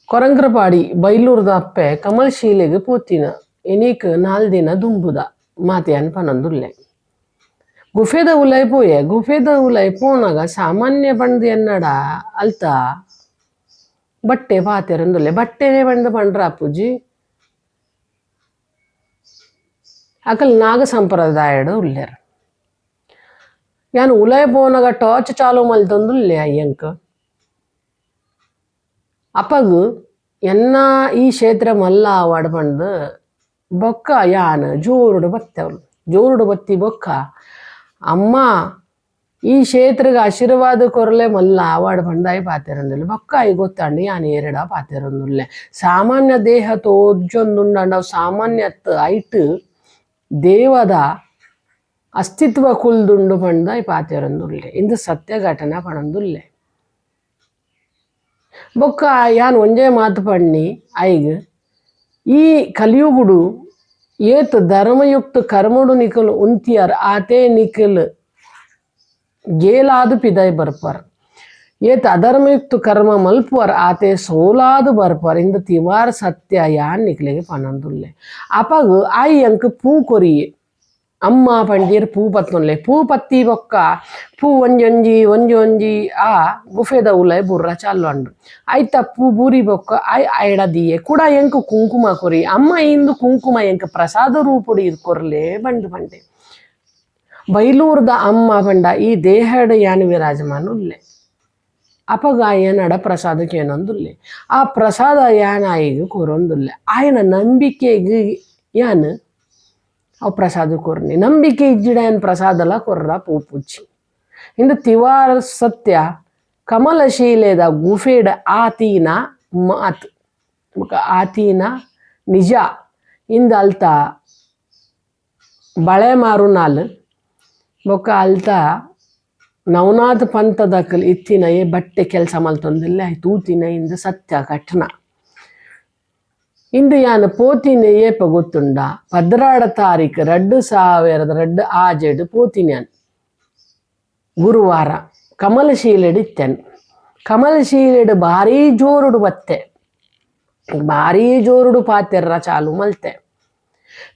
ಕೊರಂಗ್ರಪಾಡಿ ಬೈಲೂರ್ದ ಅಪ್ಪೆ ಕಮಲ್ಶೀಲೆಗೆ ಪೋತಿನ ಎನೀಕ್ 4 ದಿನ ದುಂಬುದ ಮಾತೆಯನ್ ಪನೊಂದುಲ್ಲೆ ಗುಫೆದ ಉಲೈ ಪೋಯೆ ಗುಫೆದ ಉಲೈ ಪೋನಾಗ ಸಾಮಾನ್ಯ ಪಂಡ್ ಎನ್ನಡ ಅಲ್ತ ಬಟ್ಟೆ ಪಾತೆರಂದುಲ್ಲೆ ಬಟ್ಟೆನೆ ಪಂಡ್ ಪಂಡ್ರ ಅಪ್ಪುಜಿ ಅಕಲ್ ನಾಗ ಸಂಪ್ರದಾಯಡು ಉಲ್ಲೆರ್ ಯಾನ್ ಉಲೈ ಪೋನಾಗ ಟಾರ್ಚ್ ಚಾಲು ಮಲ್ತೊಂದುಲ್ಲೆ ಅಯ್ಯಂಕ್ ಅಪ್ಪಗು ಎನ್ನ ಈ ಕ್ಷೇತ್ರ ಮಲ್ಲ ಆವಾಡ್ ಪಂಡ್ ಬೊಕ್ಕ ಯಾನ್ ಜೋರುಡು ಬತ್ತೆವಳು ಜೋರುಡು ಬತ್ತಿ ಬೊಕ್ಕ ಅಮ್ಮ ಈ ಕ್ಷೇತ್ರಗೆ ಆಶೀರ್ವಾದ ಕೊರಲೆ ಮಲ್ಲ ಆವಾಡ್ ಪಂಡಾಯಿ ಪಾತೆರಂದುಲ್ಲೆ ಬೊಕ್ಕ ಆಯಿ ಗೊತ್ತಂಡು ಯಾನ್ ಏರಡ ಪಾತೆರಂದುಲ್ಲೆ ಸಾಮಾನ್ಯ ದೇಹ ತೋಜೊಂದುಂಡ ಸಾಮಾನ್ಯತ್ ಐಟ್ ದೇವದ ಅಸ್ತಿತ್ವ ಕುಲ್ದುಂಡು ಪಂಡಾಯಿ ಪಾತೆರಂದುಲ್ಲೆ ಇಂದು ಸತ್ಯ ಘಟನಾ ಪಣಂದುಲ್ಲೆ ಬೊಕ್ಕ ಯಾನ್ ಒಂಜೇ ಮಾತು ಪಣ್ಣಿ ಐಗ್ ಈ ಕಲಿಯುಗುಡು ಏತ್ ಧರ್ಮಯುಕ್ತ ಕರ್ಮಡು ನಿಕಲ್ ಉಂತಿಯರ್ ಆತೆ ನಿಕಲ್ ಗೇಲಾದು ಪಿದೈ ಬರ್ಪರ್ ಏತ್ ಅಧರ್ಮಯುಕ್ತ ಕರ್ಮ ಮಲ್ಪುವರ್ ಆತೆ ಸೋಲಾದು ಬರ್ಪರ್ ಇಂದ ತಿವಾರ್ ಸತ್ಯ ಯಾನ್ ನಿಕ್ಲೆಗೆ ಪನಂದುಲ್ಲೆ ಅಪಗ್ ಆಯಿ ಅಂಕ್ ಪೂ ಕೊರಿಯೆ ಅಮ್ಮ ಪಂಡೀರ್ ಪೂ ಪತ್ತೊನ್ಲೆ ಪೂ ಪತ್ತಿ ಬೊಕ್ಕ ಪೂ ಒಂಜೊಂಜಿ ಒಂಜೊಂಜಿ ಆ ಗುಫೆದ ಉಲೈ ಬುರ್ರ ಚಾಲ್ಲೊಂಡು ಐತ ಪೂ ಬೂರಿ ಬೊಕ್ಕ ಐಡ ದಿಯೆ ಕೂಡ ಎಂಕ್ ಕುಂಕುಮ ಕೊರಿ ಅಮ್ಮ ಇಂದು ಕುಂಕುಮ ಎಂಕ್ ಪ್ರಸಾದ ರೂಪುಡು ಇರ್ಕೊರ್ಲೆ ಬಂಡು ಪಂಡೆ ಬೈಲೂರ್ದ ಅಮ್ಮ ಪಂಡ ಈ ದೇಹಡ್ ಯಾನ್ ವಿರಾಜಮಾನ ಉಲ್ಲೆ ಅಪಗ ಆಯನಡ ಪ್ರಸಾದ ಕೇನೊಂದುಲ್ಲೆ ಆ ಪ್ರಸಾದ ಯಾನ್ ಆಯಿಗ್ ಕೊರೊಂದುಲ್ಲೆ ಆಯನ ನಂಬಿಕೆಗೆ ಯಾನ್ ಅವು ಪ್ರಸಾದ ಕೊರ್ನಿ ನಂಬಿಕೆ ಇಜ್ಜಿಡ ಏನ್ ಪ್ರಸಾದಲ ಕೊರ್ರ ಪೂಪುಚ್ಚಿ ಇಂದು ತಿವಾರ ಸತ್ಯ ಕಮಲಶೀಲೆದ ಗುಫೆಡ ಆತೀನ ಮಾತ್ ಆತೀನ ನಿಜ ಇಂದ ಅಲ್ತ ಬಳೆ ಮಾರುನಾಲ್ ಬೊಕ್ಕ ಅಲ್ತ ನವನಾಥ ಪಂಥದಕಲ್ ಇತ್ತಿನ ಏ ಬಟ್ಟೆ ಕೆಲಸ ಮಲ್ತೊಂದಿಲ್ಲ ತೂತಿನ ಇಂದ ಸತ್ಯ ಘಟನಾ ಇಂದು ಯಾನ್ ಪೋತಿನ ಏಪ ಗೊತ್ತುಂಡ 16 ತಾರೀಕು 2002 ಆಜೆಡ್ ಪೋತಿನ ಯಾನ್ ಗುರುವಾರ ಕಮಲಶೀಲೆಡ್ ಇತ್ತೆನ್ ಕಮಲಶೀಲೆಡ್ ಭಾರೀ ಜೋರುಡು ಬತ್ತೆ ಭಾರೀ ಜೋರುಡು ಪಾತೆರ್ರ ಚಾಲು ಮಲ್ತೆ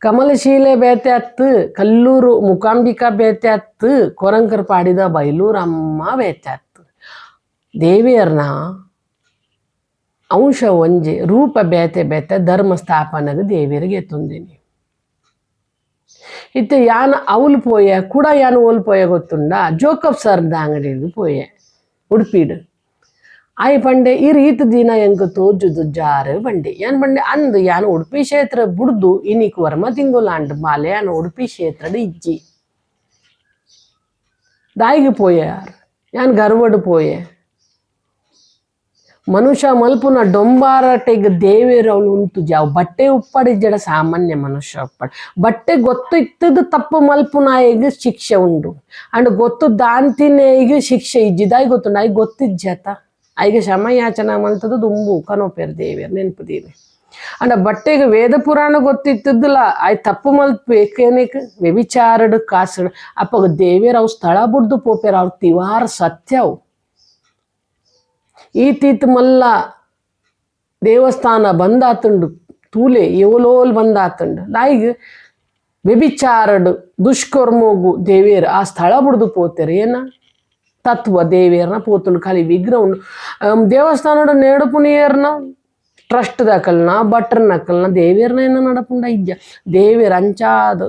ಕಮಲಶೀಲೆ ಬೇತೆ ಅತ್ತು ಕಲ್ಲೂರು ಮುಕಾಂಬಿಕಾ ಬೇತೆ ಅತ್ತು ಕೊರಂಕರ್ ಪಾಡಿದ ಬೈಲೂರು ಅಮ್ಮ ಬೇತೆ ಅತ್ತು ದೇವಿಯರ್ನ ಅಂಶ ಒಂಜೆ ರೂಪ ಬೇತೆ ಬೇತೆ ಧರ್ಮ ಸ್ಥಾಪನೆಗೆ ದೇವಿಯರಿಗೆ ಎತ್ತೊಂದಿನಿ ಇತ್ತೆ ಯಾನ್ ಅವಲು ಪೋಯೆ ಕೂಡ ಯಾನ್ ಓಲ್ ಪೋಯೆ ಗೊತ್ತುಂಡ ಜೋಕಫ್ ಸರ್ದ ಅಂಗಡಿಗೆ ಪೋಯೆ ಉಡುಪಿಡ್ ಆಯ್ ಪಂಡೆ ಈ ರೀತಿ ದಿನ ಎಂಕ್ ತೋಜುದು ಜಾರು ಬಂಡೆ ಯಾನ್ ಬಂಡೆ ಅಂದ್ ಯಾನ್ ಉಡುಪಿ ಕ್ಷೇತ್ರ ಬುಡ್ದು ಇನಿಕ್ ವರ್ಮ ತಿಂಗುಲಾಂಡ್ ಮಾಲೆ ಯಾನ್ ಉಡುಪಿ ಕ್ಷೇತ್ರಡ್ ಇಜ್ಜಿ ದಾಯಿಗೆ ಪೋಯೆ ಯಾನ್ ಗರ್ವಡ್ ಪೋಯೆ ಮನುಷ್ಯ ಮಲ್ಪುನ ಡೊಂಬಾರಟೆಗ್ ದೇವೇರವಳು ಉಂಟು ಜಾವ್ ಬಟ್ಟೆ ಉಪ್ಪಡಿಜ್ಜಡ ಸಾಮಾನ್ಯ ಮನುಷ್ಯ ಉಪ್ಪಡ್ ಬಟ್ಟೆ ಗೊತ್ತು ಇತ್ತದು ತಪ್ಪು ಮಲ್ಪುನಾಯಿಗ್ ಶಿಕ್ಷೆ ಉಂಡು ಅಂಡ್ ಗೊತ್ತು ದಾಂತಿನೇಯಿಗ್ ಶಿಕ್ಷೆ ಇಜ್ಜಿದಾಯ್ ಗೊತ್ತುಂಡು ಆಯ್ ಗೊತ್ತಿಜ್ಜತ ಆಯ್ಗೆ ಶಮಯಾಚನ ಮಲ್ತದು ದುಂಬು ಕನೋಪೇರ್ ದೇವಿಯರ್ ನೆನ್ಪುದೀವಿ ಅಂಡ ಬಟ್ಟೆಗೆ ವೇದ ಪುರಾಣ ಗೊತ್ತಿತ್ತದಲ್ಲ ಆಯ್ ತಪ್ಪು ಮಲ್ಪೇನೇಕ್ ವ್ಯಭಿಚಾರಡ್ ಕಾಸಡ್ ಅಪ್ಪಗ ದೇವಿಯರ್ ಅವು ಸ್ಥಳ ಬುಡ್ದು ಪೋಪೇರ್ ಅವ್ರ ತಿವಾರ ಸತ್ಯವು ಈತೀತ್ ಮಲ್ಲ ದೇವಸ್ಥಾನ ಬಂದಾತುಂಡು ತೂಲೆ ಎವಲೋಲ್ ಬಂದಾತುಂಡು ದಾಯಿಗ್ ವ್ಯಭಿಚಾರಡ್ ದುಷ್ಕರ್ಮೋಗು ದೇವಿಯರ್ ಆ ಸ್ಥಳ ಬುಡ್ದು ಪೋತೇರು ಏನ ತತ್ವ ದೇವಿಯರ್ನ ಪೋತುಂಡು ಖಾಲಿ ವಿಗ್ರಹ ಉಂಡು ದೇವಸ್ಥಾನದ ನೆಡುಪುನಿಯರ್ನ ಟ್ರಸ್ಟ್ ದಕಲ್ನ ಭಟ್ರ ನಕಲ್ನ ದೇವಿಯರ್ನ ಏನ ನಡಪುಂಡ ಇಜ್ಜ ದೇವಿಯರ್ ಅಂಚಾದ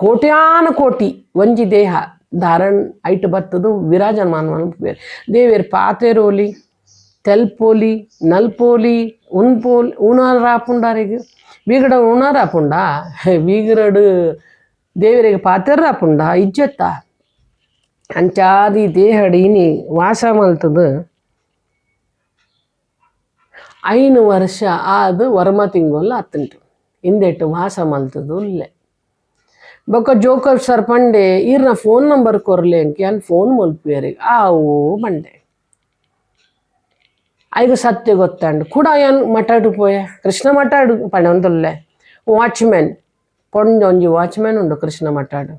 ಕೋಟ್ಯಾನ ಕೋಟಿ ಒಂಜಿ ದೇಹ ಧಾರಣ್ ಐಟ್ ಬತ್ತದು ವಿರಾಜಮಾನ ದೇವಿಯರ್ ಪಾತೆರೋಲಿ ತೆಲ್ಪೋಲಿ ನಲ್ಪೋಲಿ ಉನ್ಪೋಲಿ ಉಣಾರಾಪುಂಡಾರಿಗೆ ಬೀಗಡ ಉಣಾರಾಪುಂಡ ಬೀಗರಡು ದೇವಿಯರಿಗೆ ಪಾತೆರ್ರಾಪುಂಡ ಇಜ್ಜತ್ತ ಅಂಚಾದಿ ದೇಹಡ್ ಇನಿ ವಾಸ ಮಲ್ತದು 5 ವರ್ಷ ಆದು ವರ್ಮ ತಿಂಗೊಲ್ಲ ಅತ್ತುಂಟು ಹಿಂದೆಟ್ಟು ವಾಸ ಮಲ್ತದು ಉಲ್ಲೆ ಬೊಕ್ಕ ಜೋಕರ್ ಸರ್ ಪಂಡೆ ಈರ್ನ ಫೋನ್ ನಂಬರ್ ಕೊರ್ಲೆ ಅಂಕ್ ಯಾನ್ ಫೋನ್ ಮಲ್ಪುಯರಿಗೆ ಆವು ಬಂಡೆ ಐದು ಸತ್ಯ ಗೊತ್ತಂಡು ಕೂಡ ಯಾನ್ ಮಟಾಡು ಪೋಯೆ ಕೃಷ್ಣ ಮಟಾಡು ಪಂಡೆ ಒಂದೊಲ್ಲೆ ವಾಚ್ಮೆನ್ ಪೊಂಜೊಂಜಿ ವಾಚ್ಮೆನ್ ಉಂಡು ಕೃಷ್ಣ ಮಟಾಡು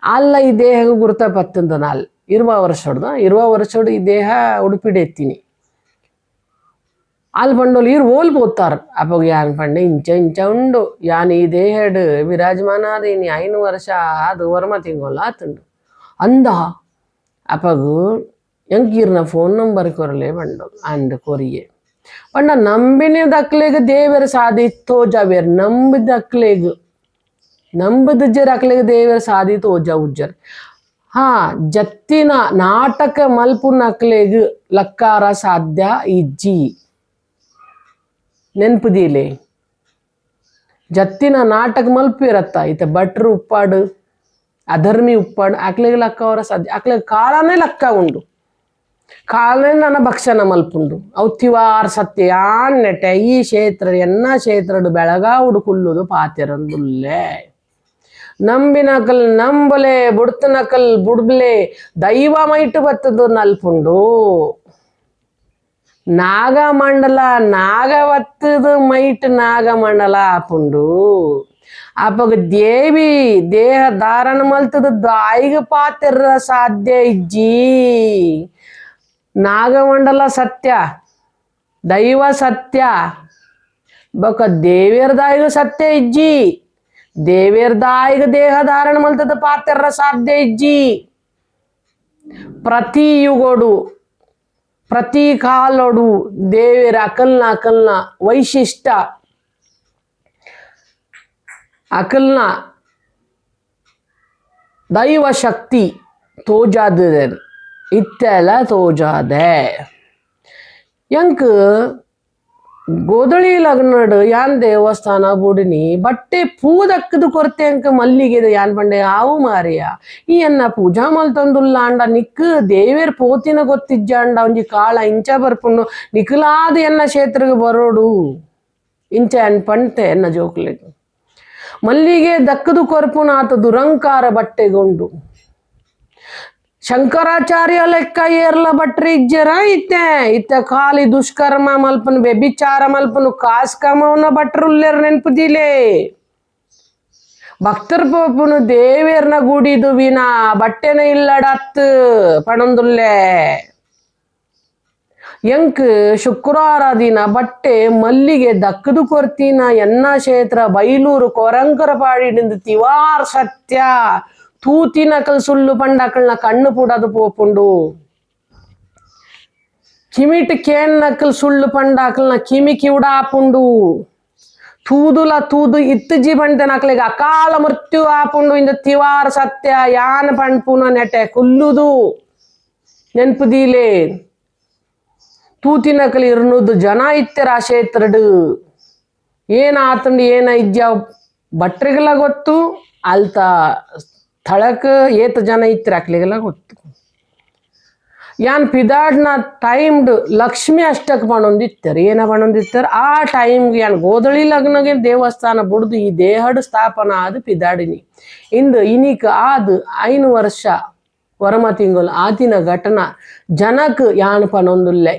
ಅಲ್ಲ ಈ ದೇಹ ಗುರುತ ಪತ್ತಂದ ನಾಲ್ 20 ವರ್ಷ ಈ ದೇಹ ಉಡುಪಿಡೆ ಎತ್ತೀನಿ వాళ్ళు పండోళ్ళు ఈరు ఓల్పోతారు అప్పగ యాన్ పండే ఇంಚ ಇಂಚ ಉಂಡು ಯಾನ್ ಈ ದೇಹಡ್ ವಿರಾಜಮಾನಾದೀನಿ 5 ವರ್ಷ ಅದು ವರ್ಮ ತಿಂಗೊಲ್ಲ ಆತುಂಡು ಅಂದ ಅಪ್ಪಗು ಎಂಕೀರ್ನ ಫೋನ್ ನಂಬರ್ ಕೊರಲೆ ಬಂಡೋಳು ಅಂಡ್ ಕೊರಿಯೆ ಪಂಡ ನಂಬಿನ ದಕ್ಲೆಗ್ ದೇವರ ಸಾದಿ ತೋಜಾವೇರ್ ನಂಬಿದ ಜರ್ ಅಕ್ಲೆಗ್ ದೇವರ ಸಾದಿ ತೋಜಾ ಉಜ್ಜರ್ ಹಾ ಜತ್ತಿನ ನಾಟಕ ಮಲ್ಪು ನಕ್ಲೆಗ್ ಲಕ್ಕಾರ ಸಾಧ್ಯ ಇಜ್ಜಿ ನೆನ್ಪುದಿಲೆ ಜತ್ತಿನ ನಾಟಕ ಮಲ್ಪಿರತ್ತ ಈತ ಭಟ್ರು ಉಪ್ಪಾಡು ಅಧರ್ಮಿ ಉಪ್ಪಾಡು ಅಕ್ಲೆಗ್ ಲಕ್ಕ ಅವರ ಸಾಧ್ಯ ಅಕ್ಲೆಗ್ ಕಾಳನೇ ಲಕ್ಕ ಉಂಡು ಕಾಳನೇ ನನ್ನ ಭಕ್ಷಣ ಮಲ್ಪುಂಡು ಅವು ತಿವಾರ್ ಸತ್ಯ ಯಾನ್ ನೆಟೆ ಈ ಕ್ಷೇತ್ರ ಎನ್ನ ಕ್ಷೇತ್ರಡು ಬೆಳಗಾ ಉಡುಕುಲ್ಲುದು ಪಾತಿರಂದುಲ್ಲೆ ನಂಬಿನಕಲ್ ನಂಬಲೆ ಬುಡ್ತನಕಲ್ ಬುಡ್ಬ್ಲೆ ದೈವ ಮೈಟು ಬತ್ತದು ನಲ್ಪುಂಡು ನಾಗಮಂಡಲ ನಾಗವತ್ತದು ಮೈಟ್ ನಾಗಮಂಡಲ ಆಪುಂಡು ಅಪ್ಪಗ ದೇವಿ ದೇಹ ಧಾರಣ ಮಲ್ತದ ದಾಯಿಗ ಪಾತಿರ ಸಾಧ್ಯ ಇಜ್ಜಿ ನಾಗಮಂಡಲ ಸತ್ಯ ದೈವ ಸತ್ಯ ಬೊಕ ದೇವೇರ್ ದಾಯಿಗ ಸತ್ಯ ಇಜ್ಜಿ ದೇವೇರ್ ದಾಯಿಗ ದೇಹ ಧಾರಣ ಮಲ್ತದ ಪಾತಿರ ಸಾಧ್ಯ ಇಜ್ಜಿ ಪ್ರತಿ ಯುಗೋಡು ಪ್ರತಿ ಕಾಲೋಡು ದೇವರ ಅಕಲ್ನ ವೈಶಿಷ್ಟ ಅಕಲ್ನ ದೈವ ಶಕ್ತಿ ತೋಜಾದ ಇತ್ತೆಲ್ಲ ತೋಜಾದೆ ಎಂಕ್ ಗೋದಳಿ ಲಗ್ನಡ್ ಯಾನ್ ದೇವಸ್ಥಾನ ಬುಡಿನಿ ಬಟ್ಟೆ ಪೂದಕ್ಕದು ಕೊರತೆ ಅಂಕ ಮಲ್ಲಿಗೆ ಯಾನ್ ಬಂಡೆ ಆವು ಮಾರಿಯ ಈ ಅನ್ನ ಪೂಜಾ ಮಲ್ತಂದುಲ್ಲ ಅಂಡ ನಿಕ್ ದೇವೇರ್ ಪೋತಿನ ಗೊತ್ತಿಜ್ಜ ಅಂಡ ಒಂಜಿ ಕಾಳ ಇಂಚ ಬರ್ಪುಂಡು ನಿಖಲಾದ ಎನ್ನ ಕ್ಷೇತ್ರಗೆ ಬರೋಡು ಇಂಚ ಅನ್ ಪಂತೆ ಎನ್ನ ಜೋಕ್ಲೆಗ್ ಮಲ್ಲಿಗೆ ದಕ್ಕದು ಕೊರಪುನ ಆತ ದುರಂಕಾರ ಬಟ್ಟೆಗೊಂಡು ಶಂಕರಾಚಾರ್ಯ ಲೆಕ್ಕ ಏರ್ಲ ಬಟ್ರಿ ಇಜ್ಜರ ಇತ್ತೆ ಖಾಲಿ ದುಷ್ಕರ್ಮ ಮಲ್ಪನು ವ್ಯಭಿಚಾರ ಮಲ್ಪನು ಕಾಸ್ ಕಮವನ ಬಟ್ರುಲ್ಲೇರ್ ನೆನ್ಪುದಿಲೆ ಭಕ್ತರ್ ಪೋಪುನು ದೇವೇರ್ನ ಗುಡಿದು ವಿನ ಬಟ್ಟೆನ ಇಲ್ಲಡತ್ ಪಣಂದುಲ್ಲೆ ಎಂಕ್ ಶುಕ್ರವಾರ ದಿನ ಬಟ್ಟೆ ಮಲ್ಲಿಗೆ ದಕ್ಕದು ಕೊರ್ತಿನ ಎನ್ನ ಕ್ಷೇತ್ರ ಬೈಲೂರು ಕೊರಂಕರ ಪಾಡಿಡಿಂದು ತಿವಾರ್ ಸತ್ಯ ತೂತಿನಕಲ್ ಸುಳ್ಳು ಪಂಡಕಲ್ನ ಕಣ್ಣು ಪೂಡದು ಪೋಪುಂಡು ಕಿಮಿಟ್ ಕೇನ್ ನಕಲ್ ಸುಳ್ಳು ಪಂಡಕಲ್ನ ಕಿಮಿ ಕಿವುಡಾಪುಂಡು ತೂದುಲ ತೂದು ಇತ್ತಜಿ ಬಂಟೆ ನಕ್ಲೆಗ್ ಅಕಾಲ ಮೃತ್ಯು ಆಪುಂಡು ಇಂದ ತಿವಾರ್ ಸತ್ಯ ಯಾನ್ ಪಂಡ್ಪುನ ನೆಟೆ ಕುಲ್ಲುದು ನೆನ್ಪುದೀಲೆ ತೂತಿನಕಲ್ ಇರ್ನುದು ಜನ ಇತ್ತೆರ ಆ ಕ್ಷೇತ್ರಡು ಏನ ಆತಂಡು ಏನ ಇಜ್ಜ ಭಟ್ರಿಗೆಲ್ಲ ಗೊತ್ತು ಅಲ್ತ ಸ್ಥಳಕ್ಕೆ ಏತ ಜನ ಇತ್ತರ ಅಕ್ಲಿಗೆಲ್ಲ ಗೊತ್ತು ಯಾನ್ ಪಿದಾಡ್ನ ಟೈಮ್ಡ್ ಲಕ್ಷ್ಮಿ ಅಷ್ಟಕ್ ಪಣೊಂದಿತ್ತಾರೆ ಏನ ಪಣೊಂದಿತ್ತಾರೆ ಆ ಟೈಮ್ಗೆ ಯಾನ್ ಗೋದಳಿ ಲಗ್ನಗೆ ದೇವಸ್ಥಾನ ಬುಡ್ದು ಈ ದೇಹಡ್ ಸ್ಥಾಪನ ಆದ ಪಿದಾಡಿನಿ ಇಂದು ಇನಿಕ್ ಆದ್ 5 ವರ್ಷ ವರಮ ತಿಂಗಳು ಆತಿನ ಘಟನಾ ಜನಕ್ ಯಾನ್ ಪಣೊಂದುಲ್ಲೆ